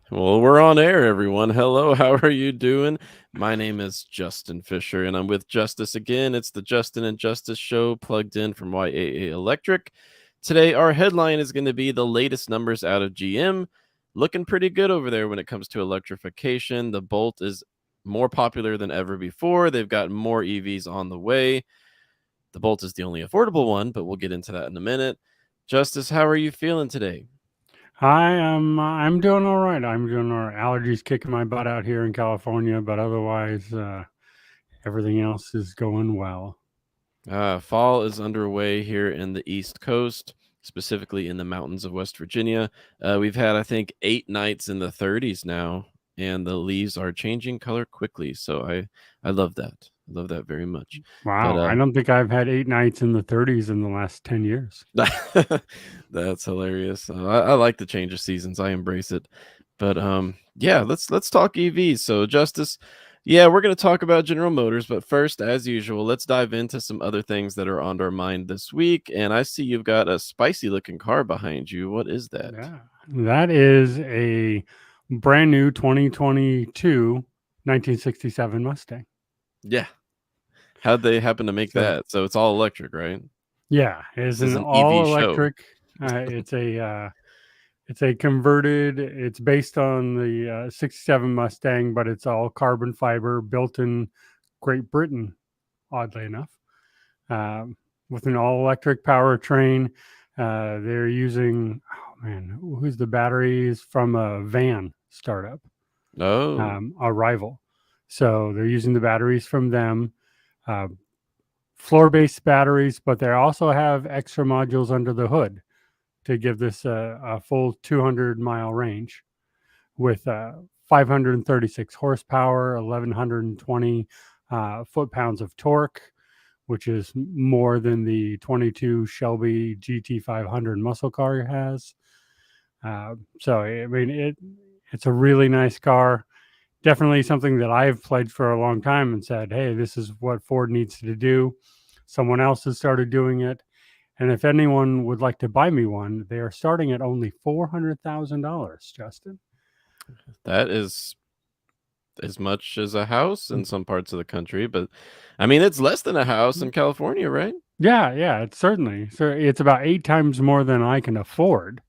Well, we're on air, everyone. Hello, how are you doing? My name is Justin Fisher, and I'm with Justice again. It's the Justin and Justice show plugged in from YAA Electric. Today, our headline is going to be the latest numbers out of GM. Looking pretty good over there when it comes to electrification. The Bolt is more popular than ever before. They've got more EVs on the way. The Bolt is the only affordable one, but we'll get into that in a minute. Justice, how are you feeling today? Hi, I'm doing all right. I'm doing all right. Allergies kicking my butt out here in California, but otherwise, everything else is going well. Fall is underway here in the East Coast, specifically in the mountains of West Virginia. We've had, I think, 8 nights in the 30s now, and the leaves are changing color quickly. So I love that. I love that very much. But Wow, I don't think I've had 8 nights in the 30s in the last 10 years. that's hilarious. I like the change of seasons. I embrace it. But yeah, let's talk EVs. So Justice, yeah, we're going to talk about General Motors, but first, as usual, let's dive into some other things that are on our mind this week. And I see you've got a spicy looking car behind you. What is that? Yeah, that is a brand new 2022 1967 Mustang. Yeah. How'd they happen to make So that? So it's all electric, right? yeah, it's This is an an all EV show. electric. It's a converted. It's based on the '67 Mustang, but it's all carbon fiber, built in Great Britain. Oddly enough, um, with an all electric powertrain, they're using who's the batteries from a van startup, Oh. a rival. So they're using the batteries from them. Uh, Floor based batteries, but they also have extra modules under the hood to give this a full 200-mile range with 536 horsepower, 1120 foot-pounds of torque, which is more than the 22 Shelby GT500 muscle car has. So I mean, it's a really nice car. Definitely something that I've pledged for a long time and said, hey, this is what Ford needs to do. Someone else has started doing it. And if anyone would like to buy me one, they are starting at only $400,000, Justin. That is as much as a house in some parts of the country, but I mean, it's less than a house in California, right? Yeah, yeah, it's certainly. So it's about 8 times more than I can afford.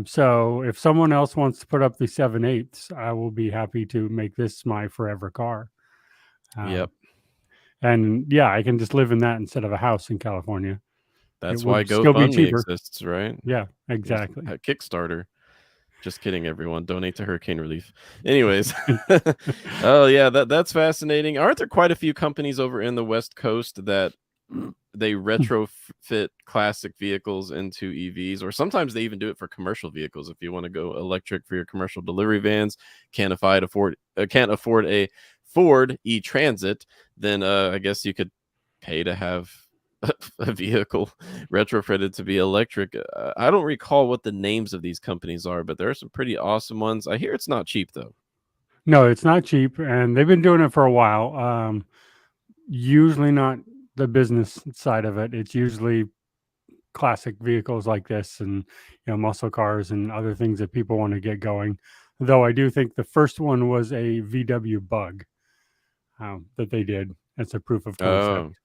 So if someone else wants to put up the 7/8, I will be happy to make this my forever car. Yep. Um, and yeah, I can just live in that instead of a house in California. It That's why would still be GoFundMe cheaper. exists, right? Yeah, There's exactly. a Kickstarter. Just kidding, everyone. Donate to hurricane relief. Anyways, oh yeah, that's fascinating. Aren't there quite a few companies over in the West Coast that they retrofit classic vehicles into EVs, or sometimes they even do it for commercial vehicles? If you want to go electric for your commercial delivery vans, can't afford a Ford e-Transit, then I guess you could pay to have a vehicle retrofitted to be electric. I don't recall what the names of these companies are, but there are some pretty awesome ones. I hear it's not cheap though. No, it's not cheap, and they've been doing it for a while. Usually not the business side of it. It's usually classic vehicles like this, and muscle cars and other things that people want to get going. Though I do think the first one was a VW Bug that they did as a proof of concept.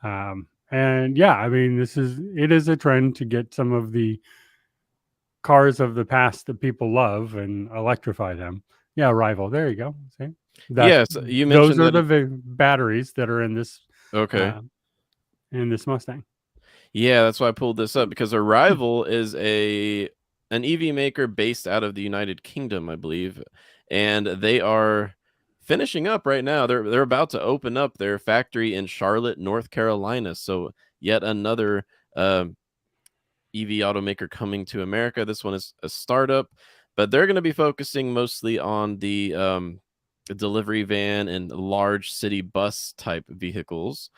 Oh, And yeah, I mean, it is a trend to get some of the cars of the past that people love and electrify them. Yeah, rival. There you go. See, that's yes. You those mentioned are that the it's batteries that are okay. uh, in this Mustang. Yeah, that's why I pulled this up because Arrival is an EV maker based out of the United Kingdom, I believe, and they are finishing up right now. They're about to open up their factory in Charlotte, North Carolina. So yet another EV automaker coming to America. This one is a startup, but they're going to be focusing mostly on the delivery van and large city bus type vehicles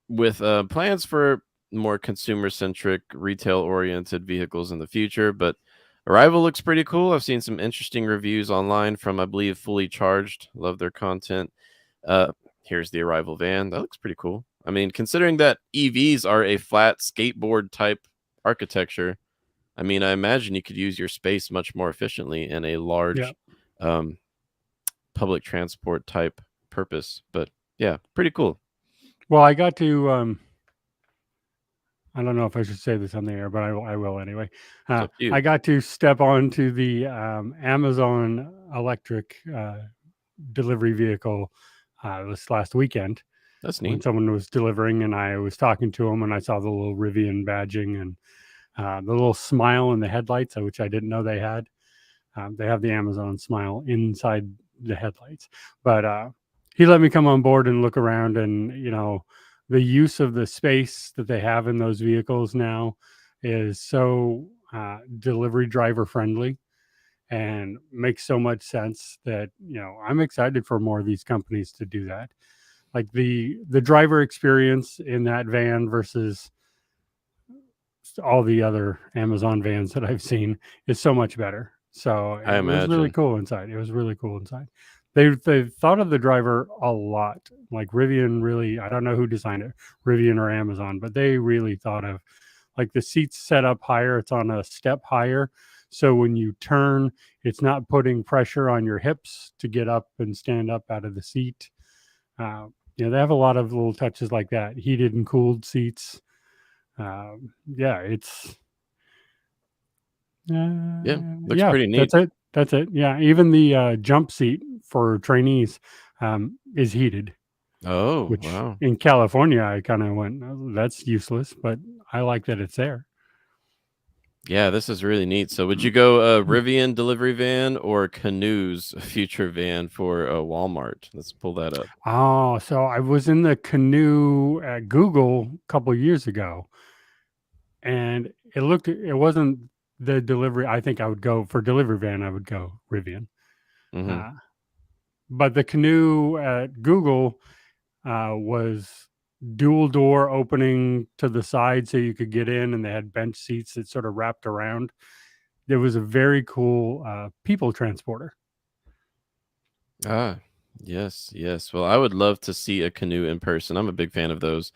with plans for more consumer centric, retail oriented vehicles in the future. But Arrival looks pretty cool. I've seen some interesting reviews online from, I believe, Fully Charged. Love their content. Uh, Here's the Arrival van. That looks pretty cool. I mean, considering that EVs are a flat skateboard type architecture, I mean, I imagine you could use your space much more efficiently in a Yeah. large um, public transport type purpose. But yeah, pretty cool. Well, I got to. I don't know if I should say this on the air, but I will anyway. It's up to you. I got to step onto the Amazon electric delivery vehicle this last weekend That's when neat. someone was delivering, and I was talking to him, and I saw the little Rivian badging and the little smile in the headlights, which I didn't know they had. They have the Amazon smile inside the headlights, but he let me come on board and look around, and the use of the space that they have in those vehicles now is so delivery driver friendly and makes so much sense that I'm excited for more of these companies to do that. Like the driver experience in that van versus all the other Amazon vans that I've seen is so much better. So I it was really imagine. cool inside. It was really cool inside. They thought of the driver a lot. Like Rivian really, I don't know who designed it, Rivian or Amazon, but they really thought of like the seats set up higher. It's on a step higher. So when you turn, it's not putting pressure on your hips to get up and stand up out of the seat. Uh, they have a lot of little touches like that. Heated and cooled seats. Yeah, Yeah, looks yeah, pretty neat. that's it. That's it. Yeah, even the jump seat for trainees is heated, Oh, which wow. in California I kind of went, "Oh, that's useless," but I like that it's there. Yeah, this is really neat. So, would you go Rivian delivery van or Canoe's future van for Walmart? Let's pull that up. Oh, so I was in the canoe at Google a couple years ago, and it wasn't the delivery. I think I would go for delivery van. I would go Rivian, Hmm. uh, but the canoe at Google was dual door opening to the side so you could get in, and they had bench seats that sort of wrapped around. There was a very cool people transporter. Ah, yes, yes. Well, I would love to see a canoe in person. I'm a big fan of those.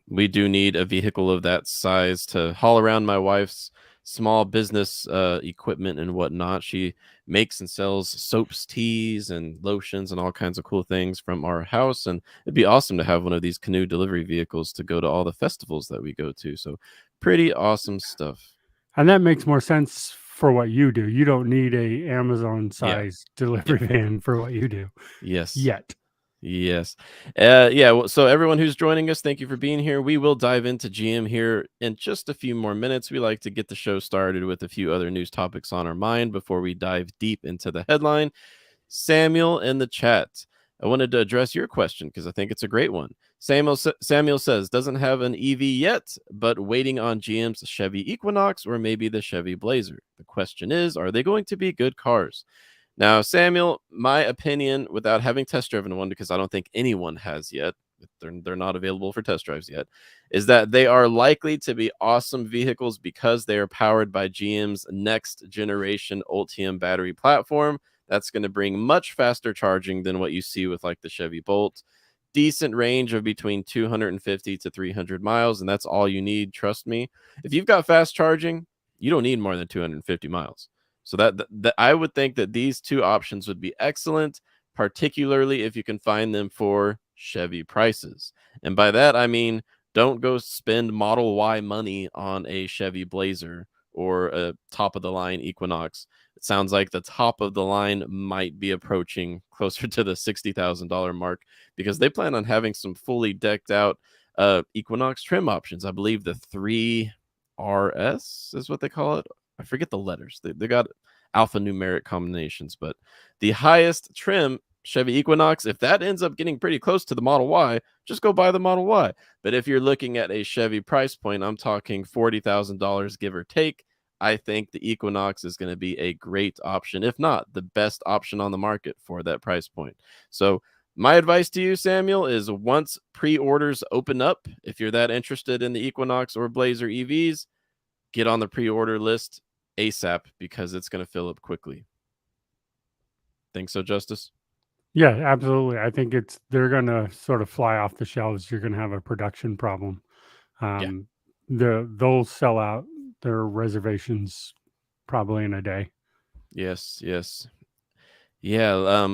We do need a vehicle of that size to haul around my wife's small business equipment and whatnot. She makes and sells soaps, teas, and lotions and all kinds of cool things from our house. And it'd be awesome to have one of these canoe delivery vehicles to go to all the festivals that we go to. So, pretty awesome stuff. And that makes more sense for what you do. You don't need a Amazon Yeah. size Yeah. delivery van for what you do Yes. yet. Yes. Yeah. Well, so everyone who's joining us, thank you for being here. We will dive into GM here in just a few more minutes. We like to get the show started with a few other news topics on our mind before we dive deep into the headline. Samuel in the chat. I wanted to address your question because I think it's a great one. Samuel says, doesn't have an EV yet, but waiting on GM's Chevy Equinox or maybe the Chevy Blazer. The question is, are they going to be good cars? Now, Samuel, my opinion, without having test driven one, because I don't think anyone has yet, they're not available for test drives yet, is that they are likely to be awesome vehicles because they are powered by GM's next generation Ultium battery platform. That's going to bring much faster charging than what you see with like the Chevy Bolt. Decent range of between 250 to 300 miles, and that's all you need. Trust me. If you've got fast charging, you don't need more than 250 miles. So that I would think that these two options would be excellent, particularly if you can find them for Chevy prices. And by that I mean don't go spend Model Y money on a Chevy Blazer or a top of the line Equinox. It sounds like the top of the line might be approaching closer to the $60,000 mark because they plan on having some fully decked out Equinox trim options. I believe the 3RS is what they call it. I forget the letters. They got alphanumeric combinations, but the highest trim Chevy Equinox, if that ends up getting pretty close to the Model Y, just go buy the Model Y. But if you're looking at a Chevy price point, I'm talking $40,000 give or take. I think the Equinox is going to be a great option, if not the best option on the market for that price point. So, my advice to you, Samuel, is once pre orders open up, if you're that interested in the Equinox or Blazer EVs, get on the pre order list ASAP because it's going to fill up quickly. Think so, Justice? Yeah, absolutely. I think they're going to sort of fly off the shelves. You're going to have a production problem. Yeah. Um, they'll sell out their reservations probably in a day. Yes, yes. Yeah,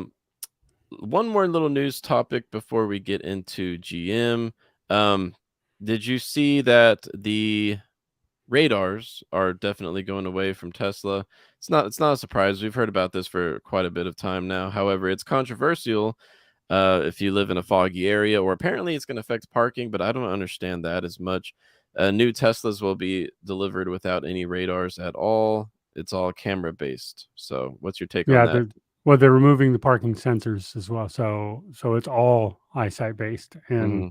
one more little news topic before we get into GM. Um, did you see that the radars are definitely going away from Tesla? It's not a surprise. We've heard about this for quite a bit of time now. However, it's controversial if you live in a foggy area, or apparently it's going to affect parking, but I don't understand that as much. New Teslas will be delivered without any radars at all. It's all camera based. So, what's your take on Yeah, that? they're removing the parking sensors as well, so it's all eyesight based, and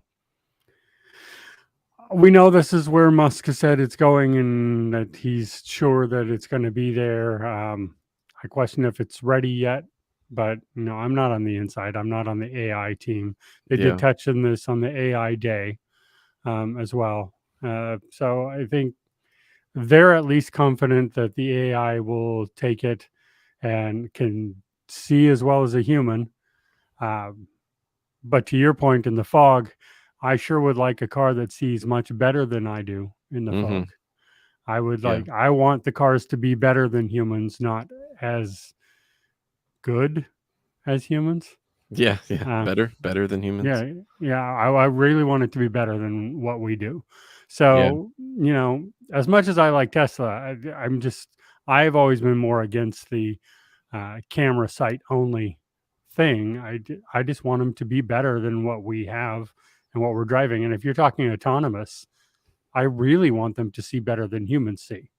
Hmm. we know this is where Musk has said it's going, and that he's sure that it's going to be there. I question if it's ready yet, but I'm not on the inside. I'm not on the AI team. They did Yeah. touch on this on the AI day as well. So I think they're at least confident that the AI will take it and can see as well as a human. Um, but to your point, in the fog, I sure would like a car that sees much better than I do in the Hmm. fog. Yeah. I want the cars to be better than humans, not as good as humans. Yeah. Yeah. Uh, Better than humans. yeah, yeah. I really want it to be better than what we do. Yeah. So, as much as I like Tesla, I've always been more against the camera sight only thing. I just want them to be better than what we have and what we're driving. And if you're talking autonomous, I really want them to see better than humans see.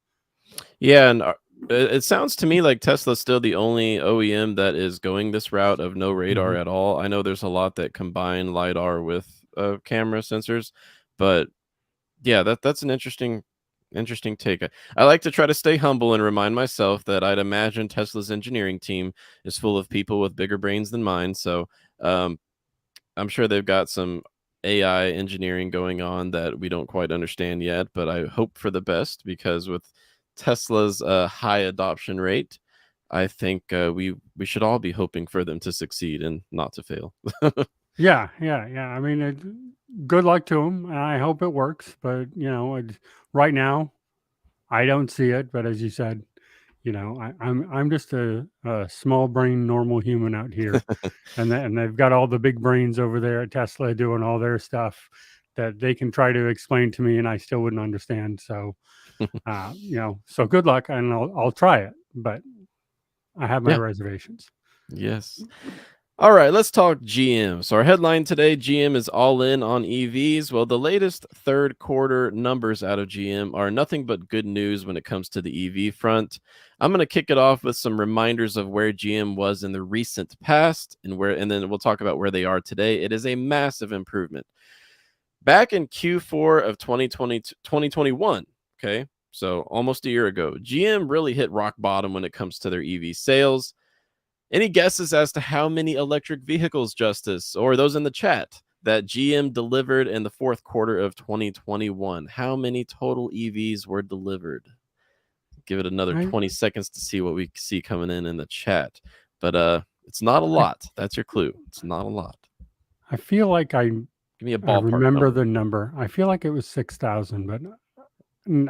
Yeah, and it sounds to me like Tesla's still the only OEM that is going this route of no radar Hmm. at all. I know there's a lot that combine lidar with camera sensors, but yeah, that's an interesting take. I like to try to stay humble and remind myself that I'd imagine Tesla's engineering team is full of people with bigger brains than mine. So um, I'm sure they've got some AI engineering going on that we don't quite understand yet, but I hope for the best because with Tesla's high adoption rate, I think we should all be hoping for them to succeed and not to fail. Yeah, yeah, yeah. I mean, good luck to them, and I hope it works. But right now, I don't see it. But as you said, I'm just a small brain normal human out here, and they've got all the big brains over there at Tesla doing all their stuff that they can try to explain to me, and I still wouldn't understand. So, so good luck, and I'll try it, but I have my Yeah. reservations. Yes. All right, let's talk GM. So, our headline today: GM is all in on EVs. Well, the latest third quarter numbers out of GM are nothing but good news when it comes to the EV front. I'm going to kick it off with some reminders of where GM was in the recent past and then we'll talk about where they are today. It is a massive improvement. Back in Q4 of 2021, okay, so almost a year ago, GM really hit rock bottom when it comes to their EV sales. Any guesses as to how many electric vehicles, Justice, or those in the chat, that GM delivered in the fourth quarter of 2021? How many total EVs were delivered? Give it another I 20 seconds to see what we see coming in the chat. But it's not a I lot. That's your clue. It's not a lot. I feel like Give me a I ballpark remember number. the number. I feel like it was 6,000, but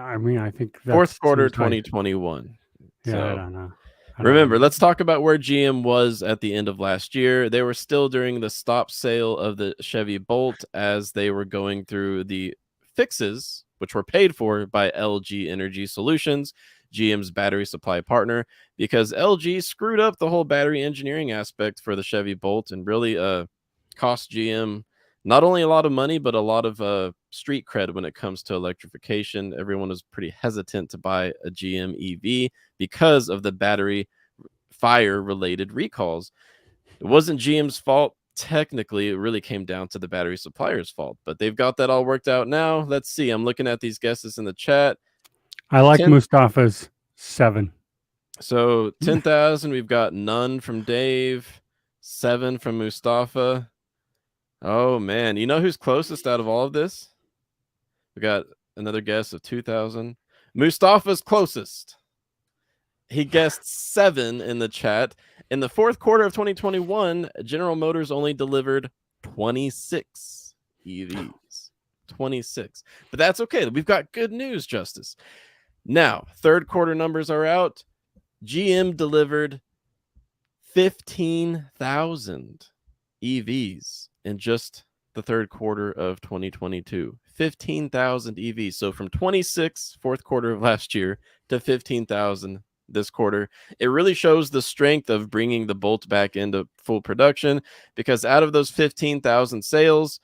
I mean, I think that Fourth quarter seems right. 2021. Yeah, I So don't know. I don't remember, know. let's talk about where GM was at the end of last year. They were still during the stop sale of the Chevy Bolt as they were going through the fixes, which were paid for by LG Energy Solutions, GM's battery supply partner, because LG screwed up the whole battery engineering aspect for the Chevy Bolt and really cost GM not only a lot of money, but a lot of street cred when it comes to electrification. Everyone was pretty hesitant to buy a GM EV because of the battery fire related recalls. It wasn't GM's fault. Technically, it really came down to the battery supplier's fault, but they've got that all worked out now. Let's see. I'm looking at these guesses in the chat. I like 10 Mustafa's 7. so 10,000, we've got none from Dave, 7 from Mustafa. Oh man, you know who's closest out of all of this? We got another guess of 2,000. Mustafa's closest. He guessed 7 in the chat. In the fourth quarter of 2021, General Motors only delivered 26 EVs. 26. But that's okay. We've got good news, Justice. Now, third quarter numbers are out. GM delivered 15,000 EVs in just the third quarter of 2022. 15,000 EVs. So from 26 fourth quarter of last year to 15,000 this quarter. It really shows the strength of bringing the Bolt back into full production, because out of those 15,000 sales,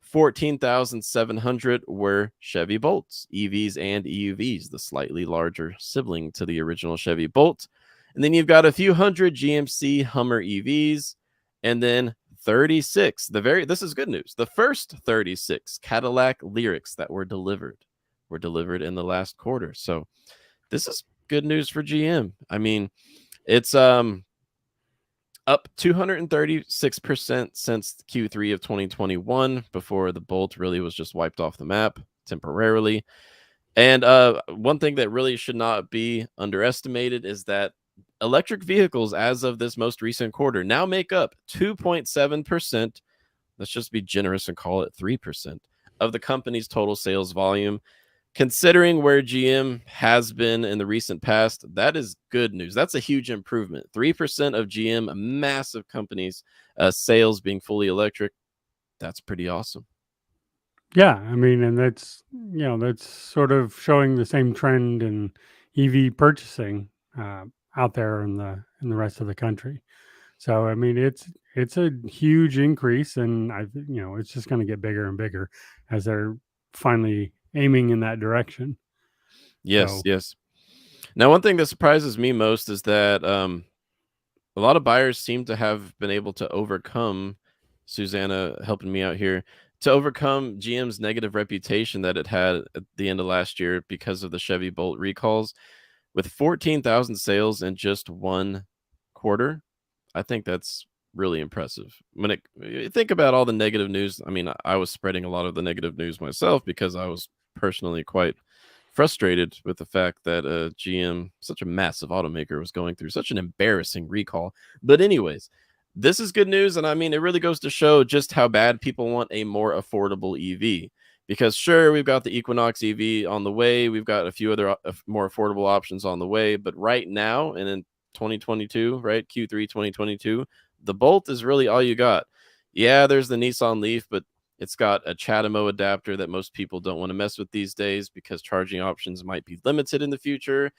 14,700 were Chevy Bolts, EVs and EUVs, the slightly larger sibling to the original Chevy Bolt. And then you've got a few hundred GMC Hummer EVs, and then 36. This is good news. The first 36 Cadillac Lyrics that were delivered in the last quarter. So this is good news for GM. I mean, it's up 236% since Q3 of 2021, before the Bolt really was just wiped off the map temporarily. And one thing that really should not be underestimated is that electric vehicles, as of this most recent quarter, now make up 2.7%. Let's just be generous and call it 3% of the company's total sales volume. Considering where GM has been in the recent past, that is good news. That's a huge improvement. 3% of GM, a massive company's sales being fully electric. That's pretty awesome. Yeah, I mean, and that's sort of showing the same trend in EV purchasing out there in the rest of the country. So I mean, it's a huge increase, and it's just going to get bigger and bigger as they're finally aiming in that direction. Yes, So yes. Now, one thing that surprises me most is that a lot of buyers seem to have been able to overcome, Susanna helping me out here, to overcome GM's negative reputation that it had at the end of last year because of the Chevy Bolt recalls. With 14,000 sales in just one quarter, I think that's really impressive. When you think about all the negative news, I mean, I was spreading a lot of the negative news myself because I was personally quite frustrated with the fact that GM, such a massive automaker, was going through such an embarrassing recall. But anyways, this is good news, and I mean, it really goes to show just how bad people want a more affordable EV. Because sure, we've got the Equinox EV on the way, we've got a few other more affordable options on the way, but right now and in 2022, right, Q3 2022, the Bolt is really all you got. Yeah, there's the Nissan Leaf, but it's got a CHAdeMO adapter that most people don't want to mess with these days because charging options might be limited in the future.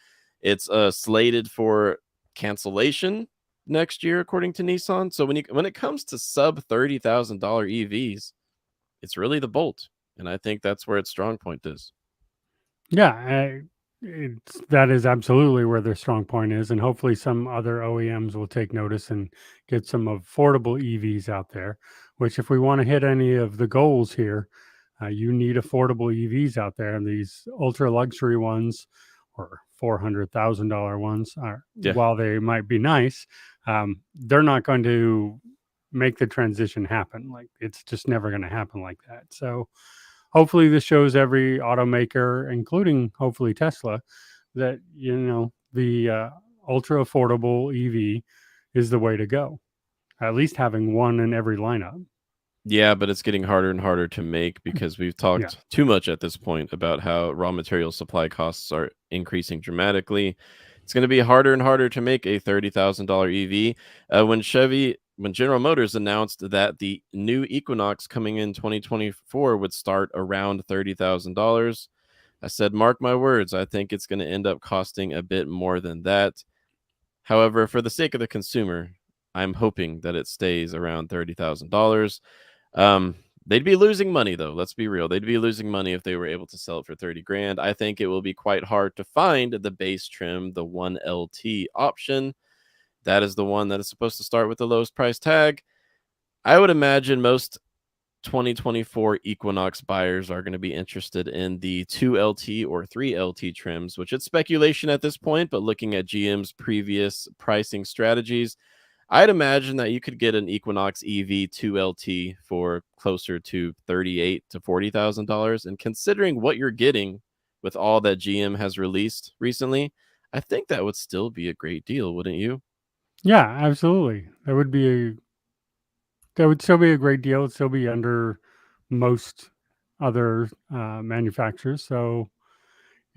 It's slated for cancellation next year, according to Nissan. So when it comes to sub $30,000 EVs, it's really the Bolt, and I think that's where its strong point is. yeah, that is absolutely where their strong point is, and hopefully some other OEMs will take notice and get some affordable EVs out there. Which, if we want to hit any of the goals here, you need affordable EVs out there, and these ultra luxury ones or $400,000 ones are, Yeah. while they might be nice, they're not going to make the transition happen. Like, it's just never going to happen like that. So hopefully this shows every automaker, including hopefully Tesla, that the ultra affordable EV is the way to go. At least having one in every lineup. Yeah, but it's getting harder and harder to make because we've Yeah. talked too much at this point about how raw material supply costs are increasing dramatically. It's going to be harder and harder to make a $30,000 EV. When General Motors announced that the new Equinox coming in 2024 would start around $30,000, I said, mark my words, I think it's going to end up costing a bit more than that. However, for the sake of the consumer, I'm hoping that it stays around $30,000. They'd be losing money though. Let's be real. They'd be losing money if they were able to sell it for 30 grand. I think it will be quite hard to find the base trim, the 1LT option. That is the one that is supposed to start with the lowest price tag. I would imagine most 2024 Equinox buyers are going to be interested in the 2LT or 3LT trims, which it's speculation at this point, but looking at GM's previous pricing strategies, I'd imagine that you could get an Equinox EV 2LT for closer to $38,000 to $40,000. And considering what you're getting with all that GM has released recently, I think that would still be a great deal, wouldn't you? Yeah, absolutely. That would still be a great deal. It'd still be under most other manufacturers. So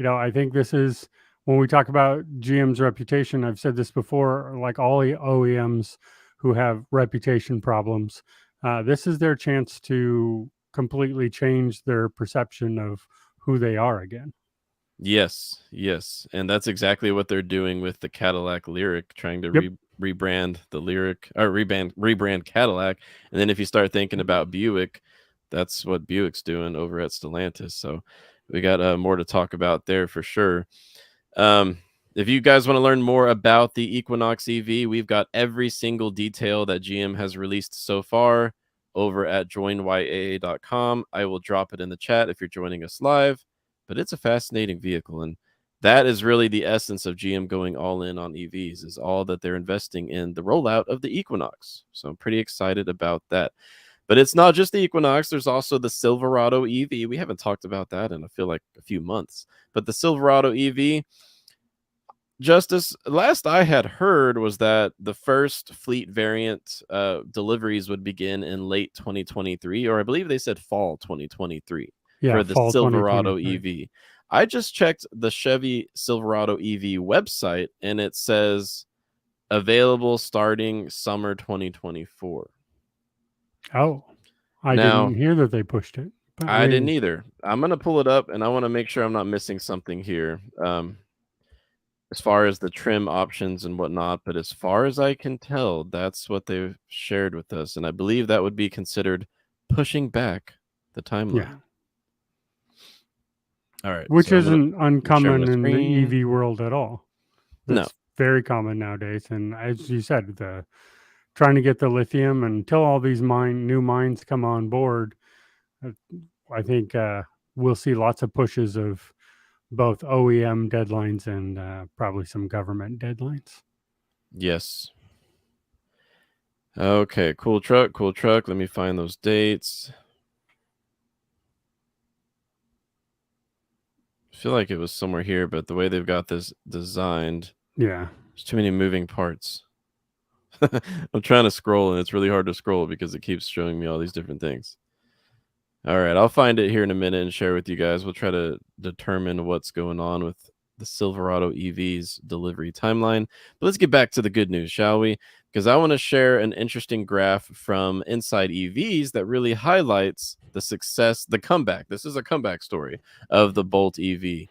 I think this is when we talk about GM's reputation. I've said this before, like all OEMs who have reputation problems, this is their chance to completely change their perception of who they are again. Yes, yes, and that's exactly what they're doing with the Cadillac Lyric, trying to Yep. rebrand the Lyric or rebrand Cadillac. And then if you start thinking about Buick, that's what Buick's doing over at Stellantis. So we got more to talk about there for sure. Um, if you guys want to learn more about the Equinox EV, we've got every single detail that GM has released so far over at joinyaa.com. I will drop it in the chat if you're joining us live, but it's a fascinating vehicle. And that is really the essence of GM going all in on EVs, is all that they're investing in the rollout of the Equinox. So I'm pretty excited about that. But it's not just the Equinox. There's also the Silverado EV. We haven't talked about that in, I feel like, a few months. But the Silverado EV, Justice, last I had heard was that the first fleet variant deliveries would begin in late 2023, or I believe they said fall 2023 Yeah, for the fall Silverado 2023. EV. I just checked the Chevy Silverado EV website, and it says available starting summer 2024. Oh, I Now, didn't hear that they pushed it. But I I didn't mean, either. I'm going to pull it up, and I want to make sure I'm not missing something here. As far as the trim options and whatnot, but as far as I can tell, that's what they've shared with us, and I believe that would be considered pushing back the yeah, timeline. All right, which so isn't I'm gonna share my uncommon in the screen. EV world at all. No, That's very common nowadays. And as you said, the trying to get the lithium until all these new mines come on board, uh, I think we'll see lots of pushes of both OEM deadlines and probably some government deadlines. yes. Okay, cool truck, cool truck. Let me find those dates. I feel like it was somewhere here, but the way they've got this designed, Yeah. there's too many moving parts. I'm trying to scroll, and it's really hard to scroll because it keeps showing me all these different things. All right, I'll find it here in a minute and share with you guys. We'll try to determine what's going on with the Silverado EV's delivery timeline. But let's get back to the good news, shall we? Because I want to share an interesting graph from Inside EVs that really highlights the success, the comeback. This is a comeback story of the Bolt EV.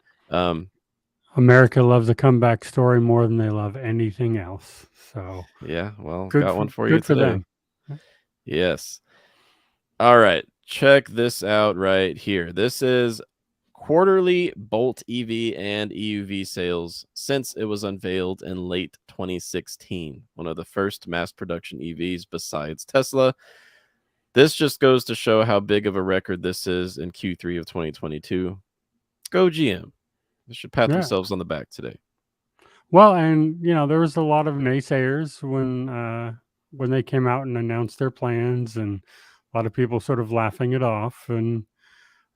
America loves a comeback story more than they love anything else. So Yeah, well, got one for you good for today. them. Yes. All right, check this out right here. This is quarterly Bolt EV and EUV sales since it was unveiled in late 2016, one of the first mass production EVs besides Tesla. This just goes to show how big of a record this is in Q3 of 2022. Go GM. They should pat Yeah. themselves on the back today. Well, and there was a lot of naysayers when they came out and announced their plans, and a lot of people sort of laughing it off. And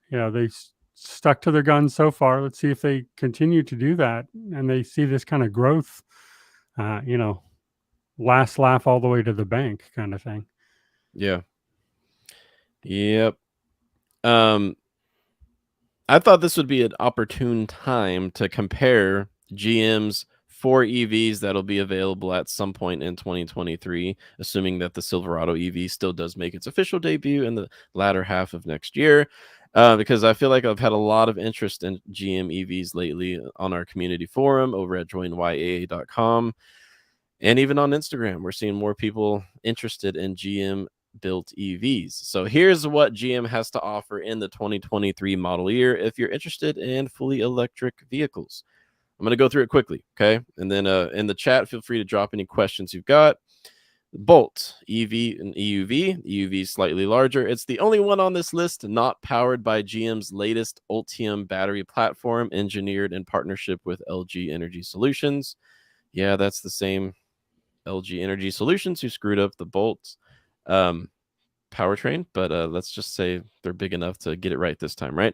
they stuck to their guns so far. Let's see if they continue to do that, and they see this kind of growth. Uh, you know, last laugh all the way to the bank, kind of thing. Yeah. Yep. Um, I thought this would be an opportune time to compare GM's 4 EVs that'll be available at some point in 2023, assuming that the Silverado EV still does make its official debut in the latter half of next year. Because I feel like I've had a lot of interest in GM EVs lately on our community forum over at joinyaa.com. And even on Instagram, we're seeing more people interested in GM built EVs. So here's what GM has to offer in the 2023 model year if you're interested in fully electric vehicles. I'm going to go through it quickly, okay? And then in the chat, feel free to drop any questions you've got. Bolt EV and EUV. EUV is slightly larger. It's the only one on this list not powered by GM's latest Ultium battery platform, engineered in partnership with LG Energy Solutions. Yeah, that's the same LG Energy Solutions who screwed up the Bolt powertrain, but let's just say they're big enough to get it right this time, right?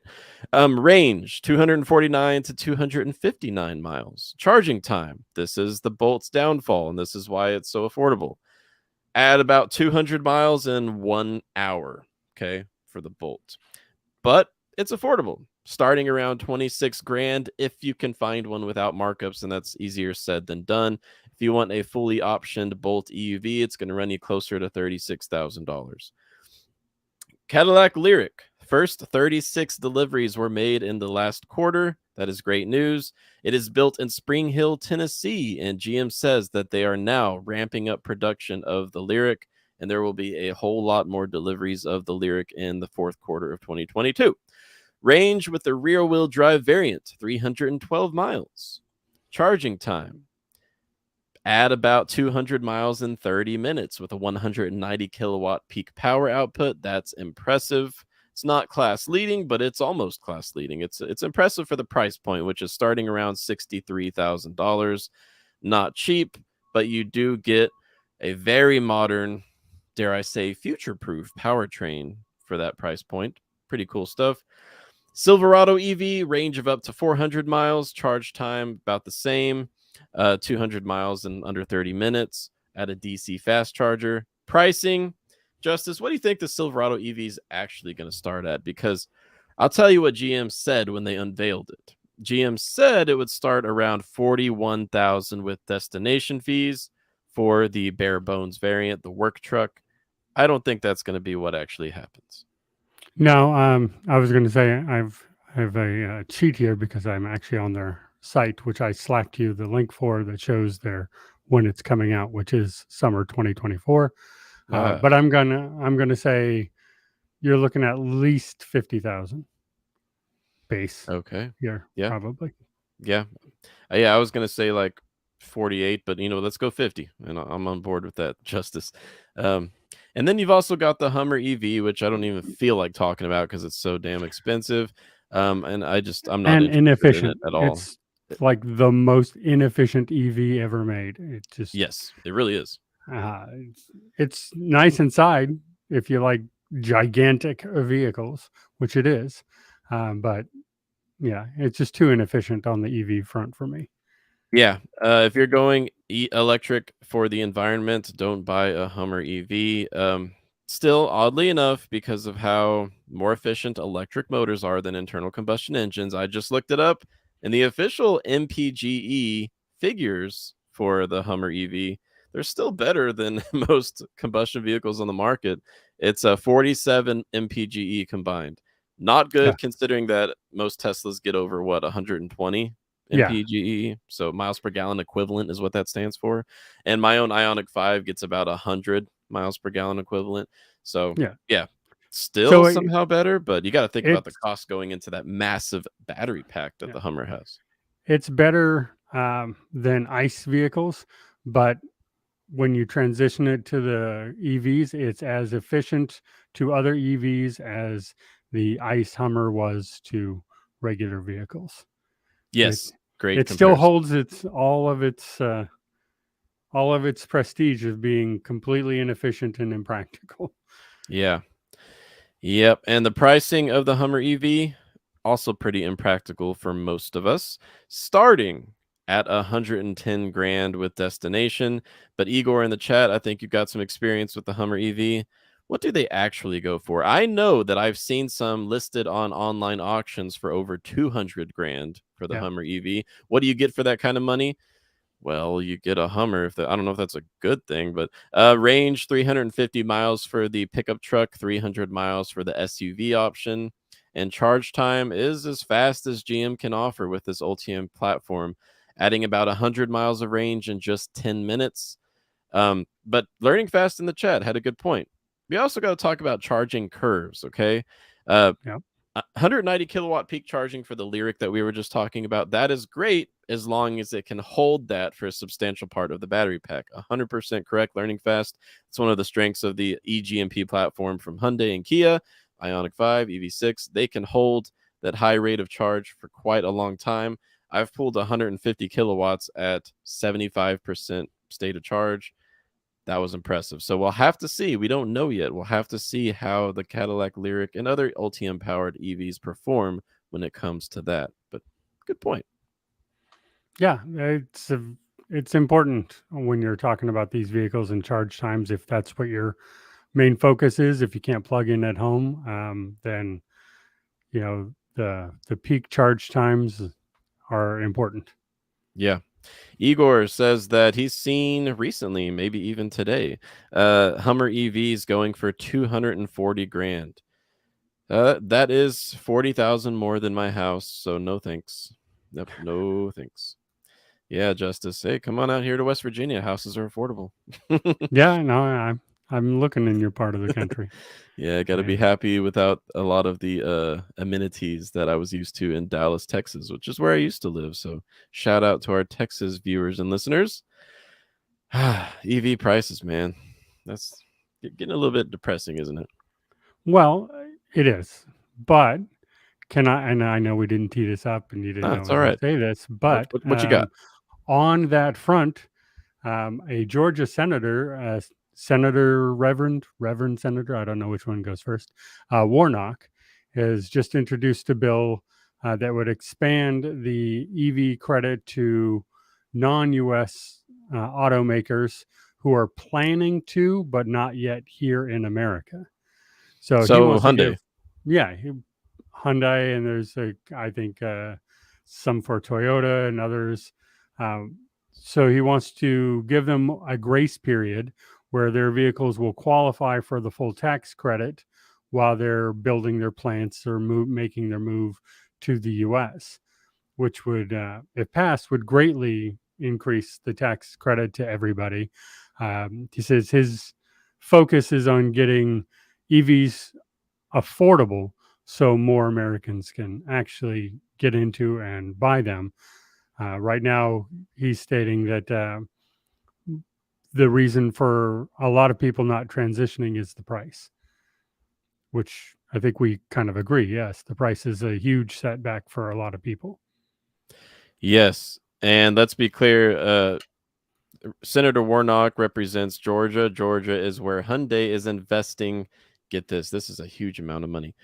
Range 249 to 259 miles. Charging time. This is the Bolt's downfall, and this is why it's so affordable. At about 200 miles in 1 hour, okay, for the Bolt. But it's affordable. starting around 26 grand if you can find one without markups, and that's easier said than done. If you want a fully optioned Bolt EUV, it's going to run you closer to $36,000. Cadillac Lyriq. First 36 deliveries were made in the last quarter. That is great news. It is built in Spring Hill, Tennessee, and GM says that they are now ramping up production of the Lyriq, and there will be a whole lot more deliveries of the Lyriq in the fourth quarter of 2022. Range with the rear-wheel drive variant, 312 miles. Charging time, at about 200 miles in 30 minutes with a 190 kilowatt peak power output. That's impressive. It's not class leading, but it's almost class leading. It's impressive for the price point, which is starting around $63,000. Not cheap, but you do get a very modern, dare I say, future-proof powertrain for that price point. Pretty cool stuff. Silverado EV, range of up to 400 miles, charge time about the same. 200 miles in under 30 minutes at a DC fast charger. Pricing, Justice, what do you think the Silverado EV is actually going to start at? Because I'll tell you what GM said when they unveiled it. GM said it would start around $41,000 with destination fees for the bare bones variant, the work truck. I don't think that's going to be what actually happens. No, I was going to say I have a cheat here because I'm actually on their site, which I slacked you the link for, that shows their when it's coming out, which is summer 2024. But I'm gonna say you're looking at least 50,000 base. Okay. Here, Yeah. probably. Yeah. I was going to say like 48, but let's go 50, and I'm on board with that, Justice. And then you've also got the Hummer EV, which I don't even feel like talking about because it's so damn expensive. And I'm not And interested in inefficient. it at all. It's like the most inefficient EV ever made. It just Yes, it really is. it's nice inside if you like gigantic vehicles, which it is, but yeah, it's just too inefficient on the EV front for me. Yeah, if you're going electric for the environment, don't buy a Hummer EV. Still, oddly enough, because of how more efficient electric motors are than internal combustion engines, I just looked it up, and the official MPGE figures for the Hummer EV, they're still better than most combustion vehicles on the market. It's a 47 MPGE combined. Not Yeah, good considering that most Teslas get over 120 yeah, MPGE, so miles per gallon equivalent is what that stands for. And my own Ioniq 5 gets about 100 miles per gallon equivalent. So, yeah. yeah, still So somehow better, but you got to think about the it's cost going into that massive battery pack that yeah, the Hummer has. it's better than ICE vehicles, but when you transition it to the EVs, it's as efficient to other EVs as the ICE Hummer was to regular vehicles. It Yes, great it still comparison. holds all of its prestige of being completely inefficient and impractical. Yeah. Yep, and the pricing of the Hummer EV also pretty impractical for most of us, starting at 110 grand with destination. But Igor in the chat, I think you've got some experience with the Hummer EV. What do they actually go for? I know that I've seen some listed on online auctions for over 200 grand for the Yeah, Hummer EV. What do you get for that kind of money? Well, you get a Hummer. I don't know if that's a good thing, but range 350 miles for the pickup truck, 300 miles for the SUV option, and charge time is as fast as GM can offer with this Ultium platform, adding about 100 miles of range in just 10 minutes. But Learning Fast in the chat had a good point. We also got to talk about charging curves, okay? Uh, yeah, 190 kilowatt peak charging for the Lyriq that we were just talking about. That is great as long as it can hold that for a substantial part of the battery pack. 100% correct, Learning Fast. It's one of the strengths of the eGMP platform from Hyundai and Kia, Ioniq 5, EV6. They can hold that high rate of charge for quite a long time. I've pulled 150 kilowatts at 75% state of charge. That was impressive. So we'll have to see. We don't know yet. We'll have to see how the Cadillac Lyriq and other Ultium powered EVs perform when it comes to that. But good point. yeah. It's important when you're talking about these vehicles and charge times. If that's what your main focus is, if you can't plug in at home, then the peak charge times are important. Yeah. Igor says that he's seen recently, maybe even today, Hummer EVs going for 240 grand. That is 40,000 more than my house, so no thanks. Yep, no thanks. Yeah, Justice. Hey, come on out here to West Virginia. Houses are affordable. Yeah, no, I'm looking in your part of the country. Yeah, got to be And happy without a lot of the amenities that I was used to in Dallas, Texas, which is where I used to live. So, shout out to our Texas viewers and listeners. EV prices, man. That's getting a little bit depressing, isn't it? well, it is, but can I? And I know we didn't tee this up, and you didn't Ah, know I it's was all going right. to say this, but What you got? on that front, a Georgia senator, Reverend Senator, I don't know which one goes first, Warnock, has just introduced a bill that would expand the EV credit to non-U.S. Automakers who are planning to, but not yet here in America. So he So wants to Hyundai. give, yeah, Hyundai, and there's I think some for Toyota and others. Um, so he wants to give them a grace period where their vehicles will qualify for the full tax credit while they're building their plants or making their move to the U.S., which would, if passed, would greatly increase the tax credit to everybody. He says his focus is on getting EVs affordable so more Americans can actually get into and buy them. Right now, he's stating that the reason for a lot of people not transitioning is the price, which I think we kind of agree. Yes, the price is a huge setback for a lot of people. Yes. And let's be clear, Senator Warnock represents Georgia. Georgia is where Hyundai is investing. Get this, this is a huge amount of money.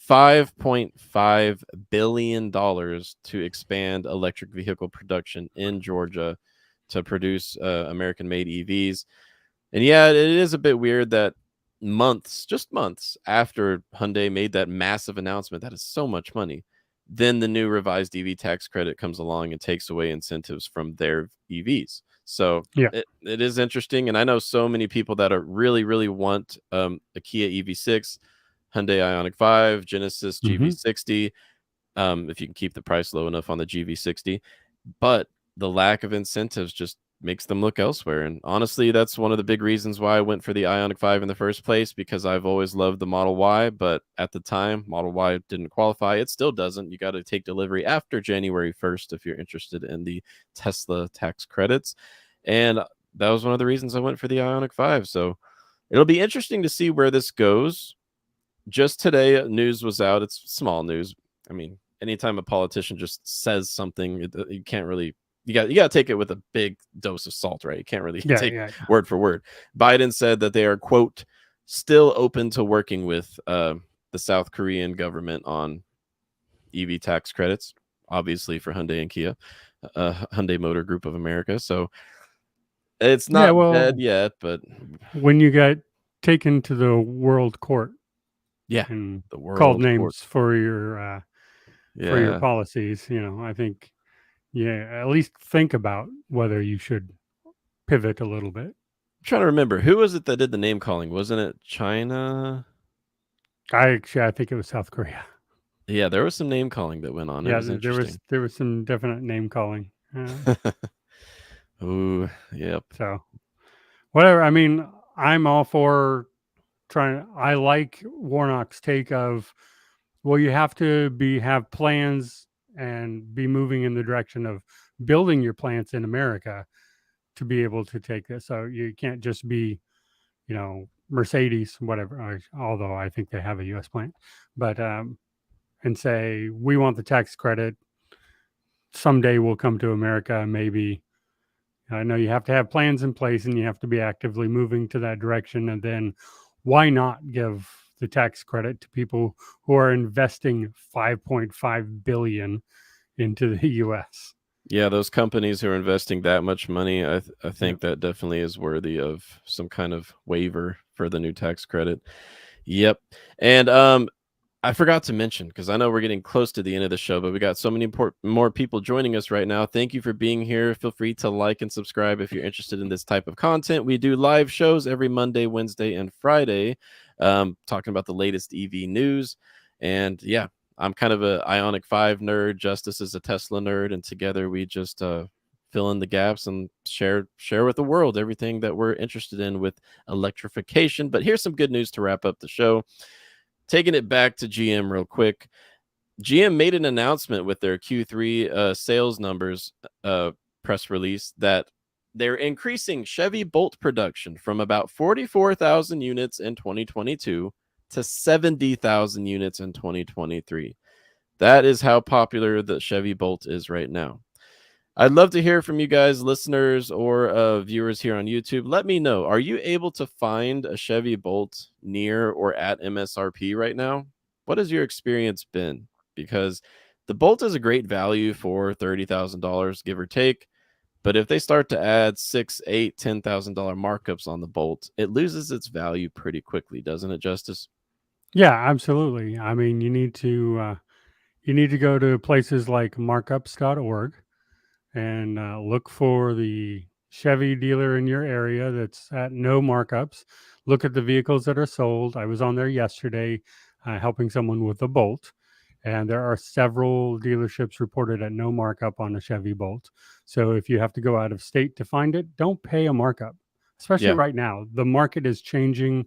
$5.5 billion to expand electric vehicle production in Georgia to produce American made EVs. And yeah, it is a bit weird that just months after Hyundai made that massive announcement, that is so much money, then the new revised EV tax credit comes along and takes away incentives from their EVs. So Yeah. it is interesting. And I know so many people that are really want a Kia EV6, Hyundai Ioniq 5, Genesis Mm-hmm. GV60, if you can keep the price low enough on the GV60. But the lack of incentives just makes them look elsewhere. And honestly, that's one of the big reasons why I went for the Ioniq 5 in the first place, because I've always loved the Model Y. But at the time, Model Y didn't qualify. It still doesn't. You got to take delivery after January 1st if you're interested in the Tesla tax credits. And that was one of the reasons I went for the Ioniq 5. So it'll be interesting to see where this goes. Just today, news was out. It's small news. I mean, anytime a politician just says something, you can't really, you got to take it with a big dose of salt, right? You can't really Yeah, take yeah, word for word. Biden said that they are, quote, still open to working with the South Korean government on EV tax credits, obviously for Hyundai and Kia, Hyundai Motor Group of America. So it's yeah. not Well, dead yet, but when you get taken to the world court yeah, and the called world court. names for your Yeah. policies, I think, yeah, at least think about whether you should pivot a little bit. Trying to remember, who was it that did the name calling? Wasn't it China? I think it was South Korea. Yeah, there was some name calling that went on. It Yeah, was interesting. there was some definite name calling. Ooh, yep. So whatever. I mean, I'm all for trying. I like Warnock's take of, well, you have to have plans and be moving in the direction of building your plants in America to be able to take this. So you can't just be, Mercedes, whatever. Although I think they have a U.S. plant, but and say we want the tax credit. Someday we'll come to America. Maybe I know you have to have plans in place and you have to be actively moving to that direction. And then why not give the tax credit to people who are investing 5.5 billion into the US? Yeah, those companies who are investing that much money, I Yeah. think that definitely is worthy of some kind of waiver for the new tax credit. Yep. And I forgot to mention, because I know we're getting close to the end of the show, but we got so many more people joining us right now. Thank you for being here. Feel free to like and subscribe if you're interested in this type of content. We do live shows every Monday, Wednesday, and Friday, talking about the latest EV news. And yeah, I'm kind of a Ionic 5 nerd. Justice is a Tesla nerd, and together we just fill in the gaps and share with the world everything that we're interested in with electrification. But here's some good news to wrap up the show. Taking it back to GM real quick. GM made an announcement with their Q3 sales numbers press release that they're increasing Chevy Bolt production from about 44,000 units in 2022 to 70,000 units in 2023. That is how popular the Chevy Bolt is right now. I'd love to hear from you guys, listeners or viewers here on YouTube. Let me know. Are you able to find a Chevy Bolt near or at MSRP right now? What has your experience been? Because the Bolt is a great value for $30,000, give or take. But if they start to add $6, $8, $10,000 markups on the Bolt, it loses its value pretty quickly, doesn't it, Justice? Yeah, absolutely. I mean, you need to go to places like markups.org and look for the Chevy dealer in your area that's at no markups. Look at the vehicles that are sold. I was on there yesterday helping someone with a Bolt, and there are several dealerships reported at no markup on a Chevy Bolt. So if you have to go out of state to find it, don't pay a markup, especially Yeah. right now. The market is changing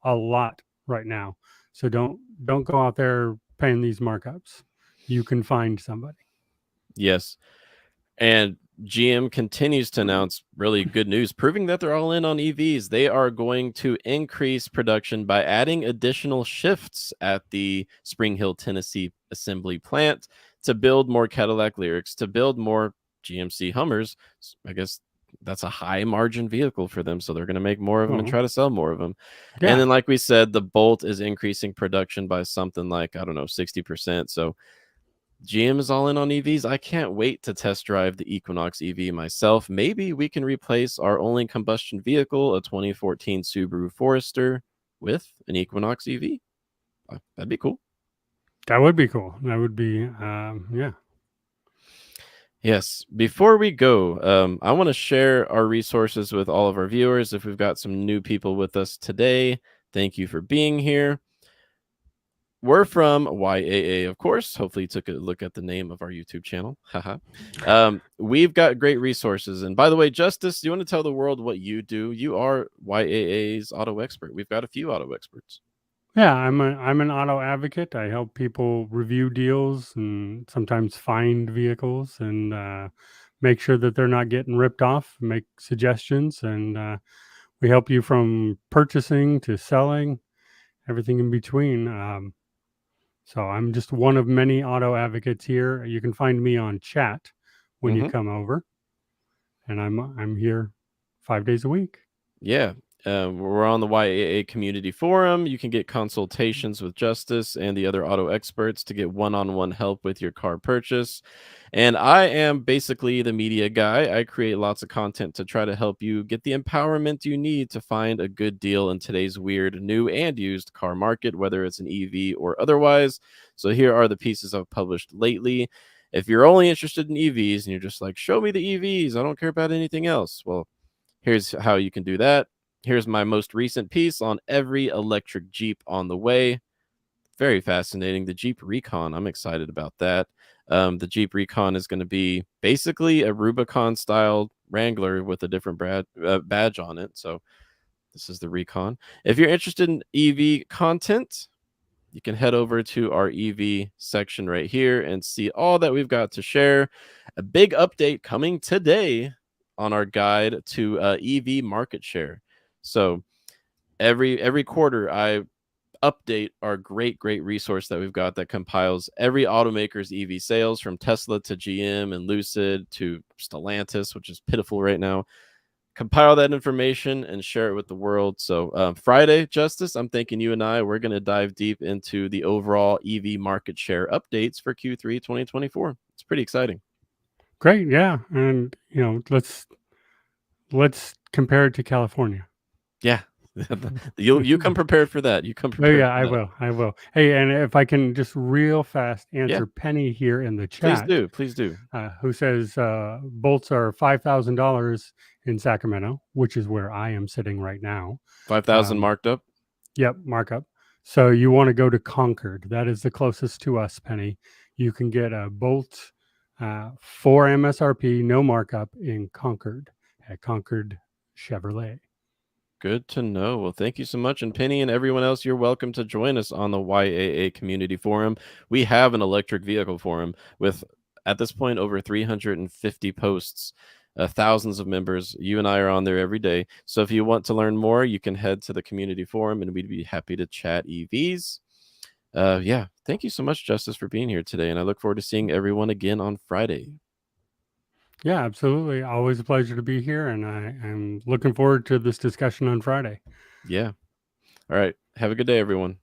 a lot right now. So don't go out there paying these markups. You can find somebody. Yes. And GM continues to announce really good news, proving that they're all in on EVs. They are going to increase production by adding additional shifts at the Spring Hill, Tennessee assembly plant to build more Cadillac Lyrics, to build more GMC Hummers. I guess that's a high margin vehicle for them. So they're going to make more of them and Well, try to sell more of them. And yeah, then, like we said, the Bolt is increasing production by something like, I don't know, 60%. So GM is all in on EVs. I can't wait to test drive the Equinox EV myself. Maybe we can replace our only combustion vehicle, a 2014 Subaru Forester, with an Equinox EV. That'd be cool. that would be cool. That would be, yeah. Yes. Before we go, I want to share our resources with all of our viewers. If we've got some new people with us today, thank you for being here. We're from YAA, of course. Hopefully, you took a look at the name of our YouTube channel. Haha. We've got great resources. And by the way, Justice, do you want to tell the world what you do? You are YAA's auto expert. We've got a few auto experts. Yeah, I'm an auto advocate. I help people review deals and sometimes find vehicles and make sure that they're not getting ripped off, make suggestions, and we help you from purchasing to selling, everything in between. So I'm just one of many auto advocates here. You can find me on chat when you Mm-hmm. come over, and I'm here 5 days a week. Yeah. We're on the YAA community forum. You can get consultations with Justice and the other auto experts to get one-on-one help with your car purchase. And I am basically the media guy. I create lots of content to try to help you get the empowerment you need to find a good deal in today's weird new and used car market, whether it's an EV or otherwise. So here are the pieces I've published lately. If you're only interested in EVs and you're just like, show me the EVs, I don't care about anything else. Well, here's how you can do that. Here's my most recent piece on every electric Jeep on the way. Very fascinating. The Jeep Recon. I'm excited about that. The Jeep Recon is going to be basically a Rubicon style Wrangler with a different badge on it. So this is the Recon. If you're interested in EV content, you can head over to our EV section right here and see all that we've got to share. A big update coming today on our guide to EV market share. So every quarter, I update our great resource that we've got that compiles every automaker's EV sales from Tesla to GM and Lucid to Stellantis, which is pitiful right now. Compile that information and share it with the world. So Friday, Justice, I'm thinking you and we're going to dive deep into the overall EV market share updates for Q3 2024. It's pretty exciting. Great, yeah, and let's compare it to California. Yeah. You come prepared for that. You come Oh prepared yeah, for that. I will. Hey, and if I can just real fast Yeah, answer Penny here in the please chat, do. Please do. who says bolts are $5,000 in Sacramento, which is where I am sitting right now. 5,000 marked up. Yep, markup. So you want to go to Concord. That is the closest to us, Penny. You can get a bolt for MSRP, no markup in Concord at Concord Chevrolet. Good to know. Well, thank you so much. And Penny and everyone else, you're welcome to join us on the YAA Community Forum. We have an electric vehicle forum with, at this point, over 350 posts, thousands of members. You and I are on there every day. So if you want to learn more, you can head to the community forum and we'd be happy to chat EVs. Yeah, thank you so much, Justice, for being here today. And I look forward to seeing everyone again on Friday. Yeah, absolutely. Always a pleasure to be here. And I am looking forward to this discussion on Friday. Yeah. All right. Have a good day, everyone.